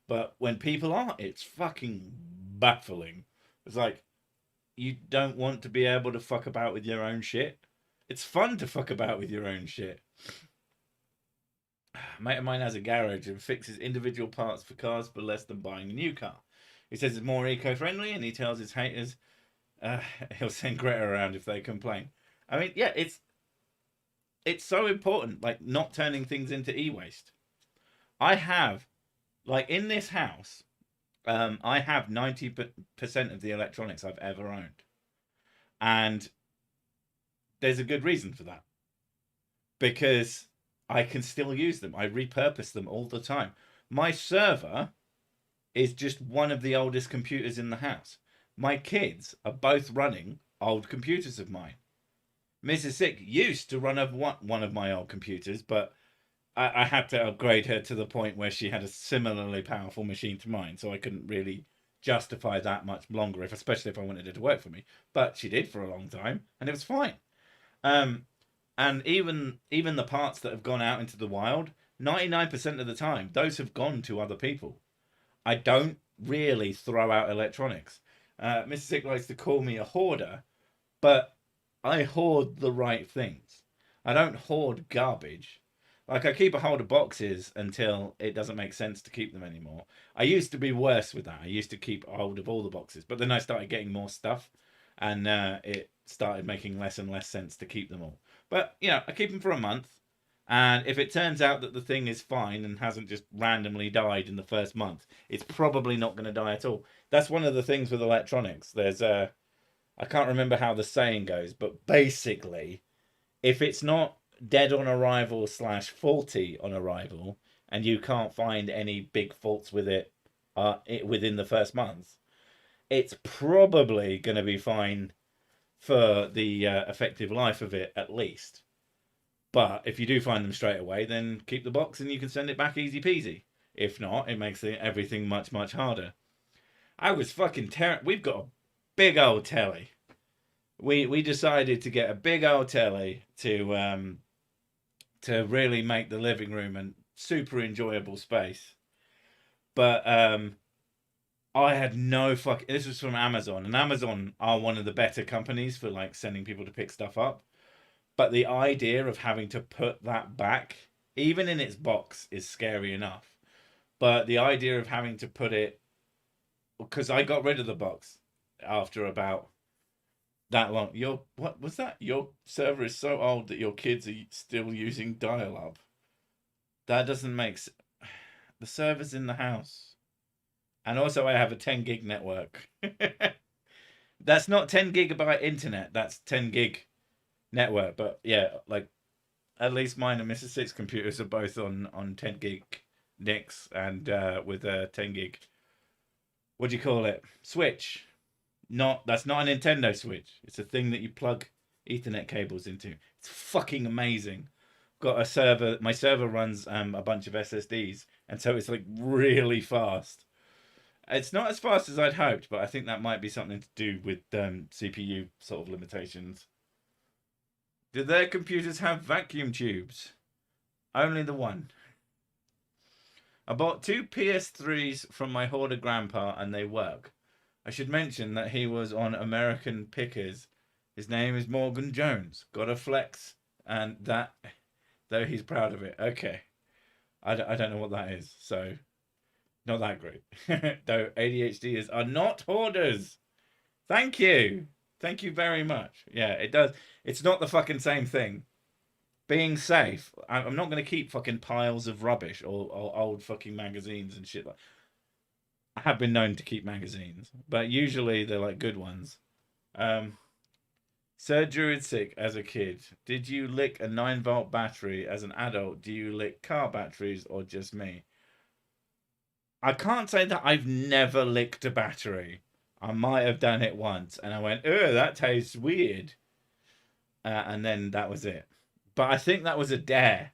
A: but when people aren't, it's fucking baffling. It's like, you don't want to be able to fuck about with your own shit. It's fun to fuck about with your own shit. A mate of mine has a garage and fixes individual parts for cars for less than buying a new car. He says it's more eco-friendly, and he tells his haters he'll send Greta around if they complain. I mean, yeah, it's so important, like, not turning things into e-waste. I have, like, in this house, I have 90% of the electronics I've ever owned. And there's a good reason for that. Because I can still use them. I repurpose them all the time. My server is just one of the oldest computers in the house. My kids are both running old computers of mine. Mrs. Sick used to run one of my old computers, but I had to upgrade her to the point where she had a similarly powerful machine to mine, so I couldn't really justify that much longer, especially if I wanted it to work for me. But she did for a long time, and it was fine. Um, and even the parts that have gone out into the wild, 99% of the time, those have gone to other people. I don't really throw out electronics. Mr. Sick likes to call me a hoarder, but I hoard the right things. I don't hoard garbage. Like, I keep a hold of boxes until it doesn't make sense to keep them anymore. I used to be worse with that. I used to keep a hold of all the boxes, but then I started getting more stuff, and it started making less and less sense to keep them all. But, I keep them for a month, and if it turns out that the thing is fine and hasn't just randomly died in the first month, it's probably not going to die at all. That's one of the things with electronics. There's I can't remember how the saying goes, but basically, if it's not dead on arrival / faulty on arrival, and you can't find any big faults with it within the first month, it's probably going to be fine for the effective life of it at least. But if you do find them straight away, then keep the box and you can send it back easy peasy. If not, it makes everything much, much harder. I was fucking terrible. We've got a big old telly. We decided to get a big old telly to really make the living room a super enjoyable space. But I had no fuck. This was from Amazon, and Amazon are one of the better companies for like sending people to pick stuff up. But the idea of having to put that back, even in its box, is scary enough. But the idea of having to put it, because I got rid of the box after about that long. What was that? Your server is so old that your kids are still using dial-up. That doesn't make sense. The server's in the house, and also I have a 10 gig network. That's not 10 gigabyte internet. That's 10 gig network. But yeah, like at least mine and Mrs. Six computers are both on 10 gig NICs and with a 10 gig. What do you call it? Switch. That's not a Nintendo Switch. It's a thing that you plug Ethernet cables into. It's fucking amazing. Got a server. My server runs a bunch of SSDs, and so it's like really fast. It's not as fast as I'd hoped, but I think that might be something to do with CPU sort of limitations. Do their computers have vacuum tubes? Only the one. I bought 2 PS3s from my hoarder grandpa, and they work. I should mention that he was on American Pickers. His name is Morgan Jones. Got a flex, and that, though he's proud of it. Okay. I don't know what that is, so not that great. Though ADHDers are not hoarders. Thank you. Thank you very much. Yeah, it does. It's not the fucking same thing. Being safe. I'm not going to keep fucking piles of rubbish or old fucking magazines and shit like. I have been known to keep magazines, but usually they're like good ones. Sir Druid Sick, as a kid, did you lick a 9-volt battery? As an adult, do you lick car batteries or just me? I can't say that I've never licked a battery. I might have done it once, and I went, "Oh, that tastes weird," and then that was it. But I think that was a dare.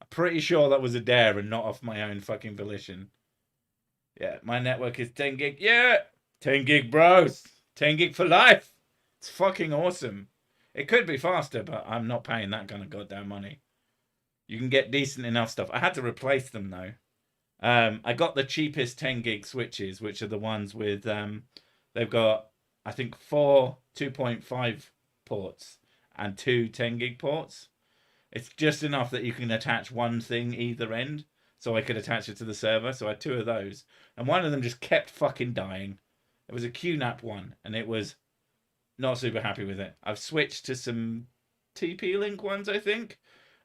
A: I'm pretty sure that was a dare and not off my own fucking volition. Yeah, my network is 10 gig. Yeah, 10 gig, bros. 10 gig for life. It's fucking awesome. It could be faster, but I'm not paying that kind of goddamn money. You can get decent enough stuff. I had to replace them though. I got the cheapest 10 gig switches, which are the ones with they've got I think 4 2.5 ports and 2 10 gig ports. It's just enough that you can attach one thing either end. So I could attach it to the server. So I had 2 of those. And one of them just kept fucking dying. It was a QNAP one. And it was not super happy with it. I've switched to some TP Link ones, I think.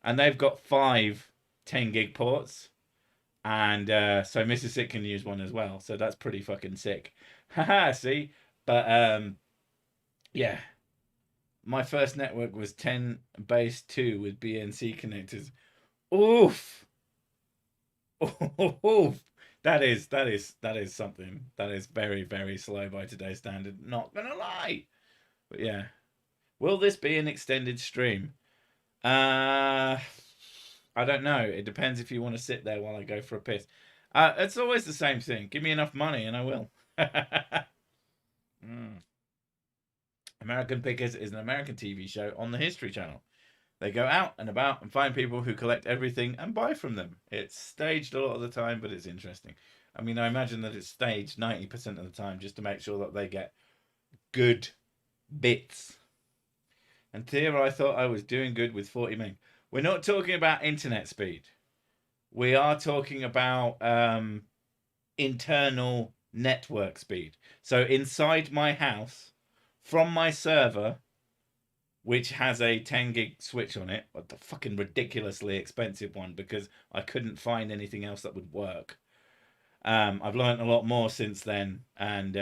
A: And they've got 5 10 gig ports. And so Mrs. Sick can use one as well. So that's pretty fucking sick. Haha, see? But yeah. My first network was 10 base 2 with BNC connectors. Oof. Oof. That is something. That is very, very slow by today's standard. Not gonna lie. But yeah. Will this be an extended stream? Uh I don't know. It depends if you want to sit there while I go for a piss. It's always the same thing. Give me enough money and I will. Mm. American Pickers is an American TV show on the History Channel. They go out and about and find people who collect everything and buy from them. It's staged a lot of the time, but it's interesting. I mean, I imagine that it's staged 90% of the time just to make sure that they get good bits. And here I thought I was doing good with 40 meg. We're not talking about internet speed. We are talking about internal network speed. So inside my house, from my server, which has a 10 gig switch on it, but the fucking ridiculously expensive one because I couldn't find anything else that would work. I've learned a lot more since then, and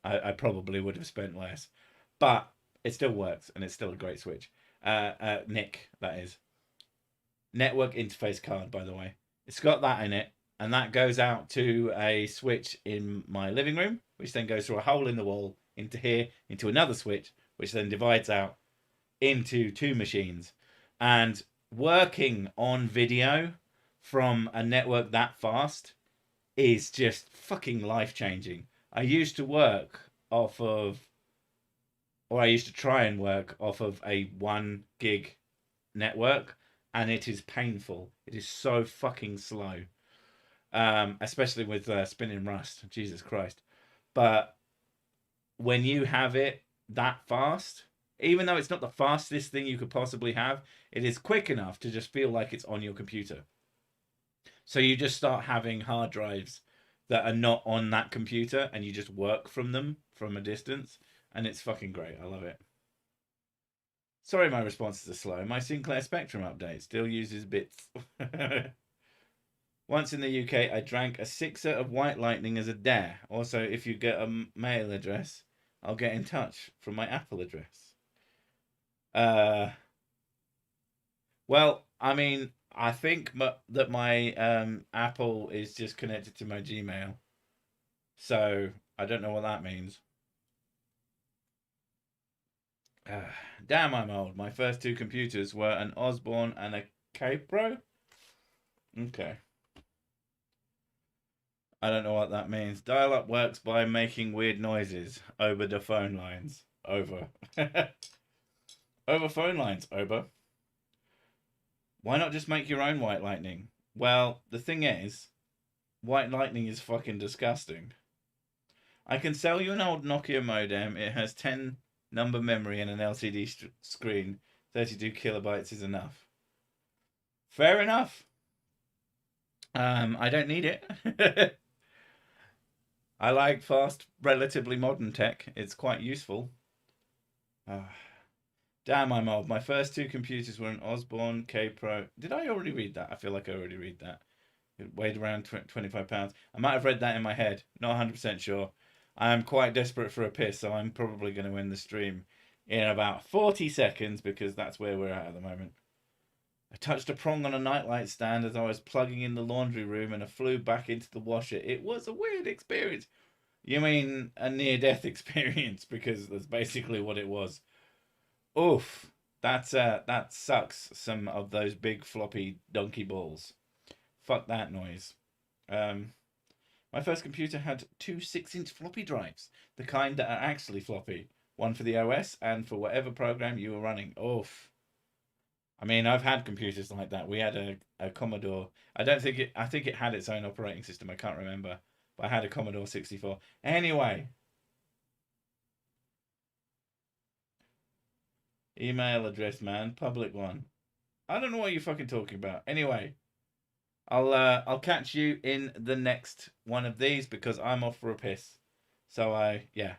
A: I probably would have spent less, but it still works and it's still a great switch. Nick, that is. Network interface card, by the way. It's got that in it, and that goes out to a switch in my living room, which then goes through a hole in the wall into here, into another switch, which then divides out into two machines. And working on video from a network that fast is just fucking life changing. I used to work off of, or I used to try and work off of a 1 gig network, and it is painful. It is so fucking slow, especially with spinning Rust. Jesus Christ! But when you have it that fast, even though it's not the fastest thing you could possibly have, it is quick enough to just feel like it's on your computer. So you just start having hard drives that are not on that computer, and you just work from them from a distance, and it's fucking great. I love it. Sorry, my responses are slow. My Sinclair Spectrum update still uses bits. Once in the UK, I drank a sixer of White Lightning as a dare. Also, if you get a mail address, I'll get in touch from my Apple address. Well, I mean, I think that my Apple is just connected to my Gmail. So, I don't know what that means. Damn, I'm old. My first two computers were an Osborne and a Capro. Okay. I don't know what that means. Dial-up works by making weird noises over the phone lines. Over. Over phone lines, over. Why not just make your own White Lightning? Well, the thing is, White Lightning is fucking disgusting. I can sell you an old Nokia modem. It has 10 number memory and an LCD screen. 32 kilobytes is enough. Fair enough. I don't need it. I like fast, relatively modern tech. It's quite useful. Damn, I'm old. My first two computers were an Osborne K Pro. Did I already read that? I feel like I already read that. It weighed around 25 pounds. I might have read that in my head. Not 100% sure. I am quite desperate for a piss, so I'm probably going to end the stream in about 40 seconds because that's where we're at the moment. I touched a prong on a nightlight stand as I was plugging in the laundry room and I flew back into the washer. It was a weird experience. You mean a near-death experience, because that's basically what it was. Oof. That sucks, some of those big floppy donkey balls. Fuck that noise. My first computer had two 6-inch floppy drives, the kind that are actually floppy. One for the OS and for whatever program you were running. Oof. I mean, I've had computers like that. We had a Commodore. I think it had its own operating system. I can't remember. But I had a Commodore 64. Anyway. Email address, man. Public one. I don't know what you're fucking talking about. Anyway. I'll catch you in the next one of these because I'm off for a piss. So yeah.